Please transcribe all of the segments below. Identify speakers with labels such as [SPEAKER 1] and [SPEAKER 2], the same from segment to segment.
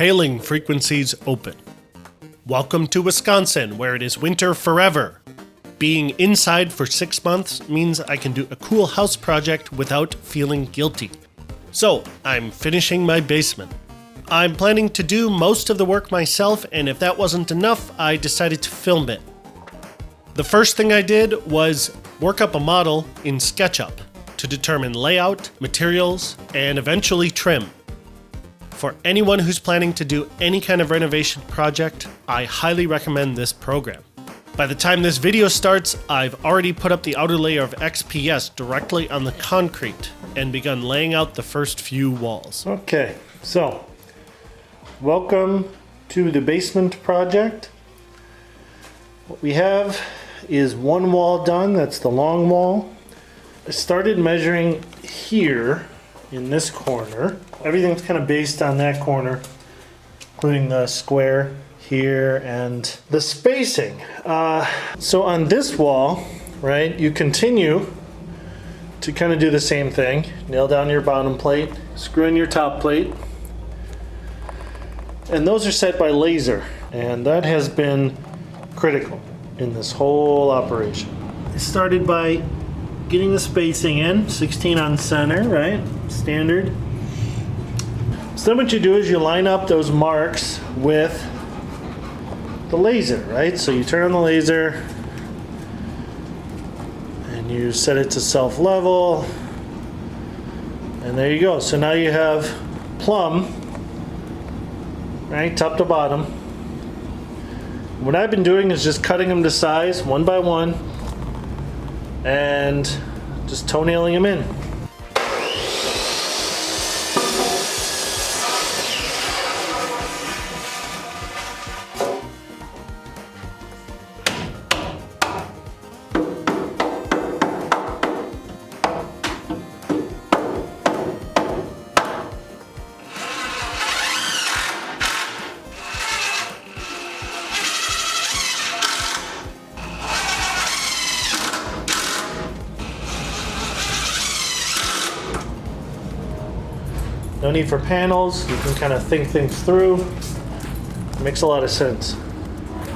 [SPEAKER 1] hailing frequencies open. Welcome to Wisconsin, where it is winter forever. Being inside for 6 months means I can do a cool house project without feeling guilty. So, I'm finishing my basement. I'm planning to do most of the work myself, and if that wasn't enough, I decided to film it. The first thing I did was work up a model in SketchUp to determine layout, materials, and eventually trim. For anyone who's planning to do any kind of renovation project, I highly recommend this program. By the time this video starts, I've already put up the outer layer of XPS directly on the concrete and begun laying out the first few walls. Okay, so welcome to the basement project. What we have is one wall done, that's the long wall. I started measuring here in this corner. Everything's kind of based on that corner, including the square here and the spacing. So on this wall, right, you continue to kind of do the same thing. Nail down your bottom plate, screw in your top plate, and those are set by laser, and that has been critical in this whole operation. I started by getting the spacing in, 16 on center, right? Standard. So then what you do is you line up those marks with the laser, right? So you turn on the laser and you set it to self-level, and there you go. So now you have plumb, right, top to bottom. What I've been doing is just cutting them to size one by one and just toenailing them in. No need for panels, you can kind of think things through. It makes a lot of sense.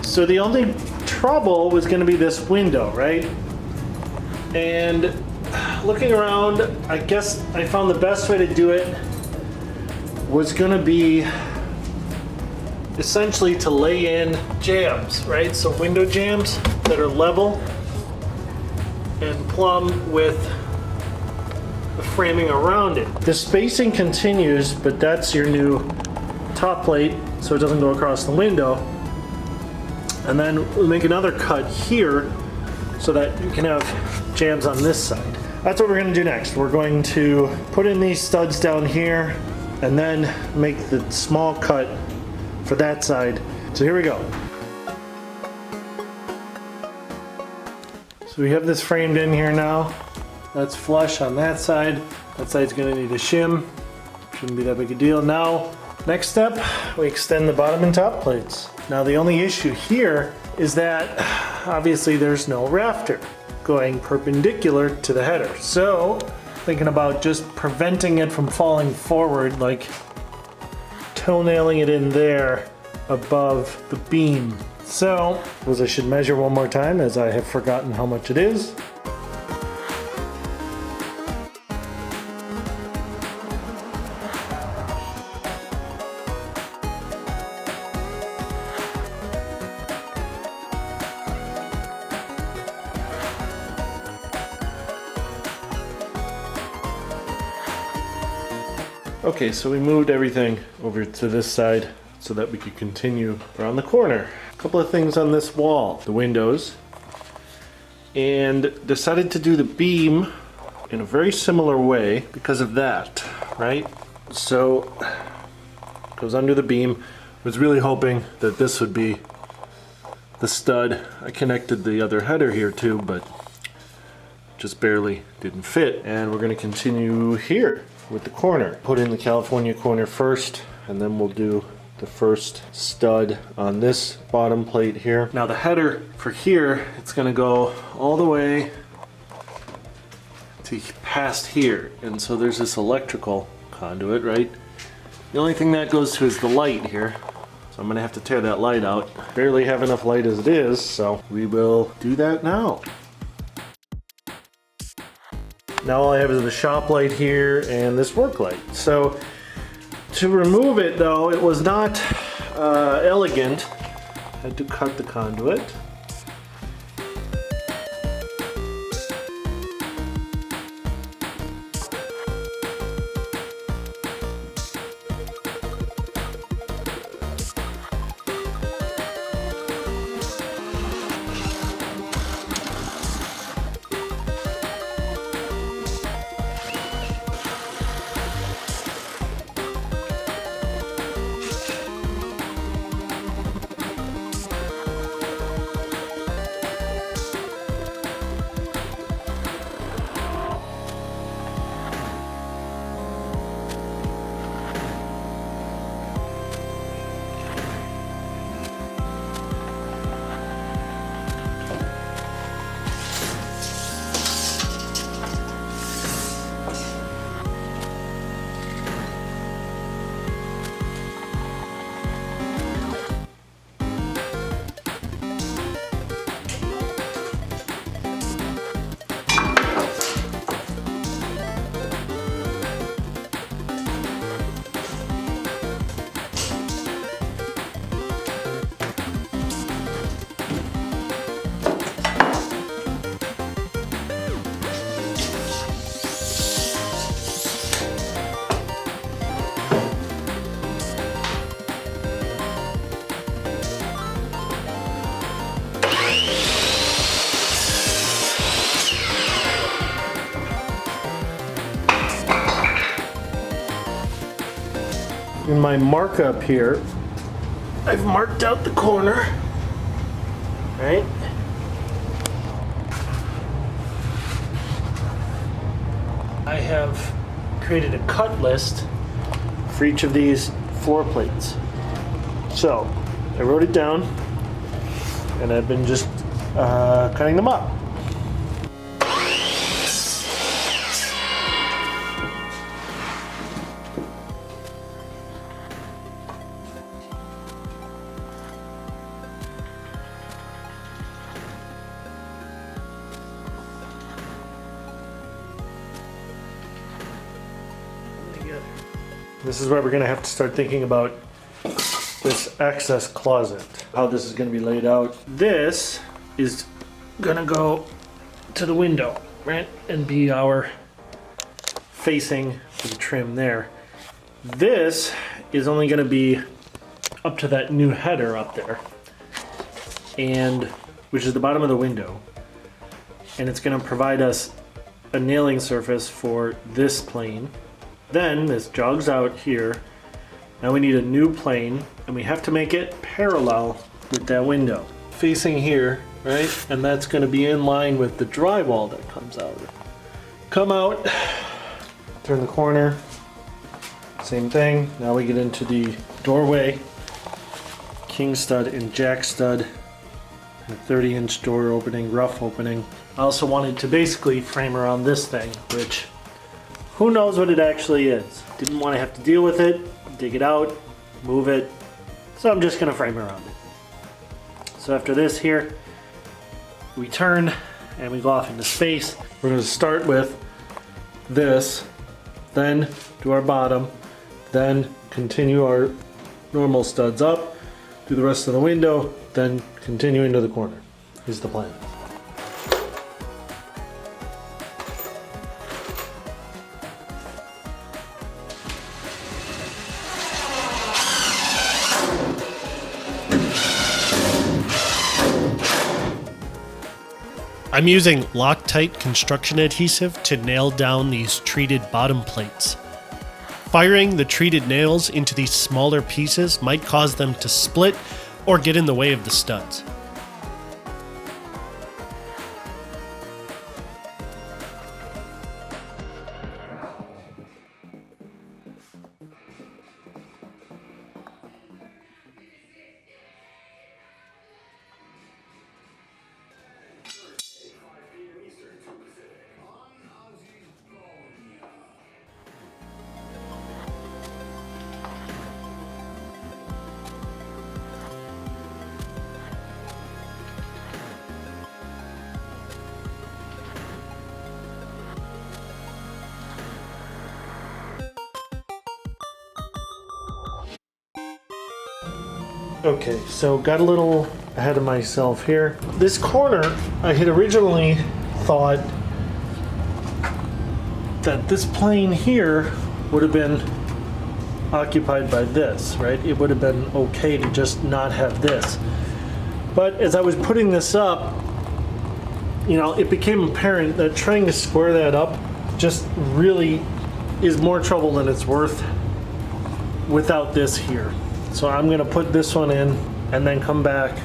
[SPEAKER 1] So the only trouble was going to be this window, right? And looking around, I guess I found the best way to do it was going to be essentially to lay in jambs, right? So window jambs that are level and plumb with the framing around it. The spacing continues, but that's your new top plate, so it doesn't go across the window. And then we'll make another cut here so that you can have jambs on this side. That's what we're going to do next. We're going to put in these studs down here and then make the small cut for that side. So here we go. So we have this framed in here now. That's flush on that side. That side's gonna need a shim. Shouldn't be that big a deal. Now, next step, we extend the bottom and top plates. Now the only issue here is that obviously there's no rafter going perpendicular to the header. So, thinking about just preventing it from falling forward, like toenailing it in there above the beam. So, I should measure one more time as I have forgotten how much it is. Okay, so we moved everything over to this side so that we could continue around the corner. A couple of things on this wall, the windows, and decided to do the beam in a very similar way because of that, right? So, goes under the beam. Was really hoping that this would be the stud. I connected the other header here too, but just barely didn't fit. And we're gonna continue here with the corner. Put in the California corner first, and then we'll do the first stud on this bottom plate here. Now the header for here, it's gonna go all the way to past here. And so there's this electrical conduit, right? The only thing that goes to is the light here. So I'm gonna have to tear that light out. Barely have enough light as it is, so we will do that now. Now all I have is the shop light here and this work light. So to remove it though, it was not elegant. I had to cut the conduit. In my markup here, I've marked out the corner, right? I have created a cut list for each of these floor plates. So I wrote it down and I've been just cutting them up. This is where we're gonna have to start thinking about this access closet, how this is gonna be laid out. This is gonna go to the window, right? And be our facing for the trim there. This is only gonna be up to that new header up there, and which is the bottom of the window. And it's gonna provide us a nailing surface for this plane. Then this jogs out here. Now we need a new plane and we have to make it parallel with that window. Facing here, right? And that's gonna be in line with the drywall that comes out. Come out, turn the corner, same thing. Now we get into the doorway, king stud and jack stud, a 30-inch door opening, rough opening. I also wanted to basically frame around this thing, which who knows what it actually is. Didn't want to have to deal with it, dig it out, move it. So I'm just gonna frame around it. So after this here, we turn and we go off into space. We're gonna start with this, then do our bottom, then continue our normal studs up, do the rest of the window, then continue into the corner, is the plan. I'm using Loctite construction adhesive to nail down these treated bottom plates. Firing the treated nails into these smaller pieces might cause them to split or get in the way of the studs. Okay, so got a little ahead of myself here. This corner, I had originally thought that this plane here would have been occupied by this, right? It would have been okay to just not have this. But as I was putting this up, you know, it became apparent that trying to square that up just really is more trouble than it's worth without this here. So I'm gonna put this one in and then come back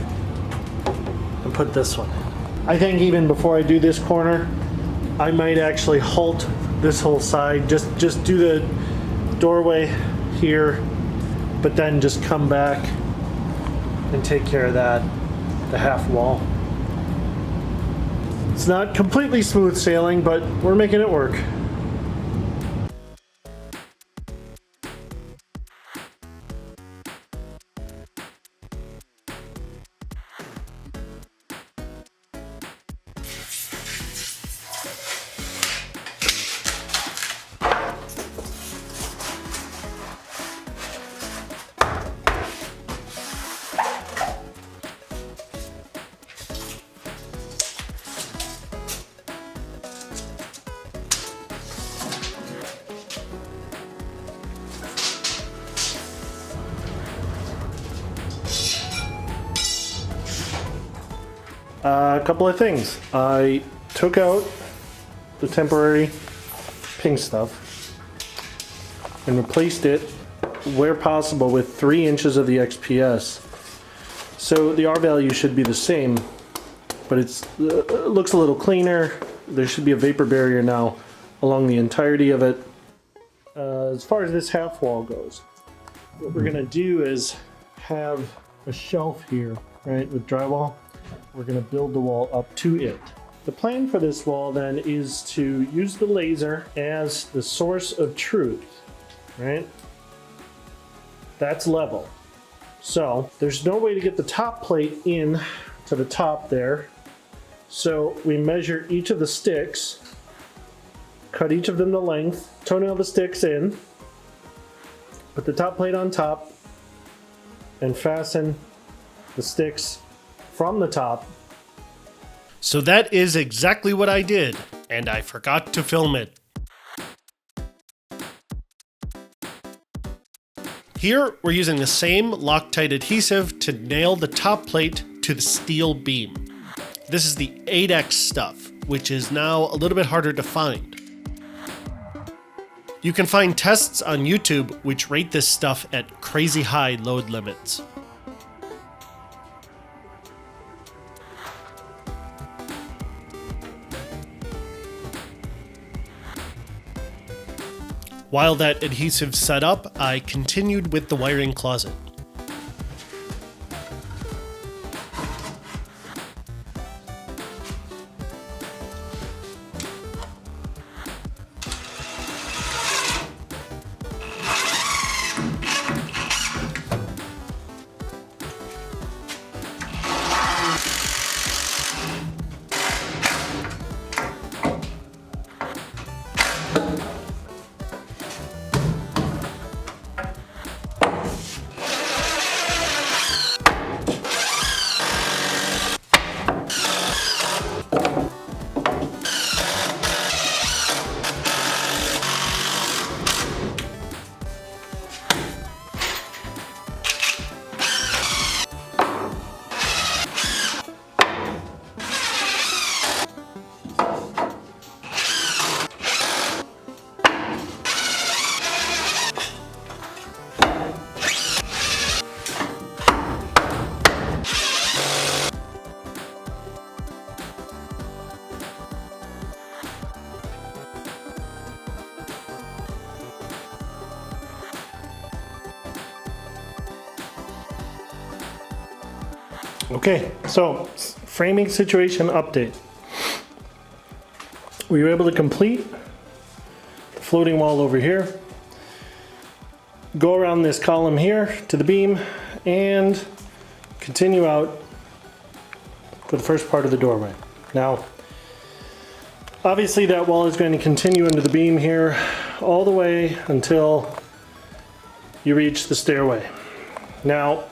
[SPEAKER 1] and put this one in. I think even before I do this corner, I might actually halt this whole side, just do the doorway here, but then just come back and take care of that, the half wall. It's not completely smooth sailing, but we're making it work. A couple of things. I took out the temporary pink stuff and replaced it where possible with 3 inches of the XPS. So the R value should be the same, but it looks a little cleaner. There should be a vapor barrier now along the entirety of it. As far as this half wall goes, what we're gonna do is have a shelf here, right, with drywall. We're going to build the wall up to it. The plan for this wall then is to use the laser as the source of truth, right? That's level. So there's no way to get the top plate in to the top there. So we measure each of the sticks, cut each of them to length, toenail the sticks in, put the top plate on top, and fasten the sticks from the top.
[SPEAKER 2] So that is exactly what I did, and I forgot to film it. Here, we're using the same Loctite adhesive to nail the top plate to the steel beam. This is the 8X stuff, which is now a little bit harder to find. You can find tests on YouTube which rate this stuff at crazy high load limits. While that adhesive set up, I continued with the wiring closet.
[SPEAKER 1] Okay, so framing situation update. We were able to complete the floating wall over here, go around this column here to the beam, and continue out for the first part of the doorway. Now, obviously that wall is going to continue into the beam here all the way until you reach the stairway. Now,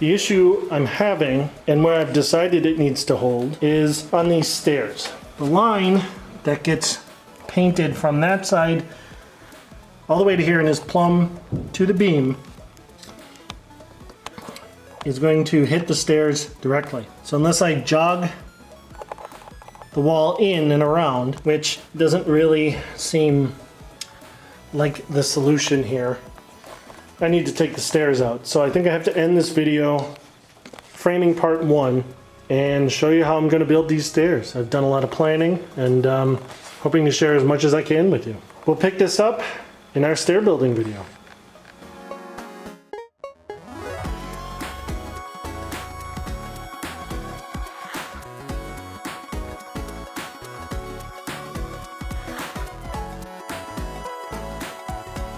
[SPEAKER 1] The issue I'm having, and where I've decided it needs to hold, is on these stairs. The line that gets painted from that side all the way to here and is plumb to the beam is going to hit the stairs directly. So unless I jog the wall in and around, which doesn't really seem like the solution here, I need to take the stairs out. So I think I have to end this video framing part 1 and show you how I'm going to build these stairs. I've done a lot of planning and hoping to share as much as I can with you. We'll pick this up in our stair building video.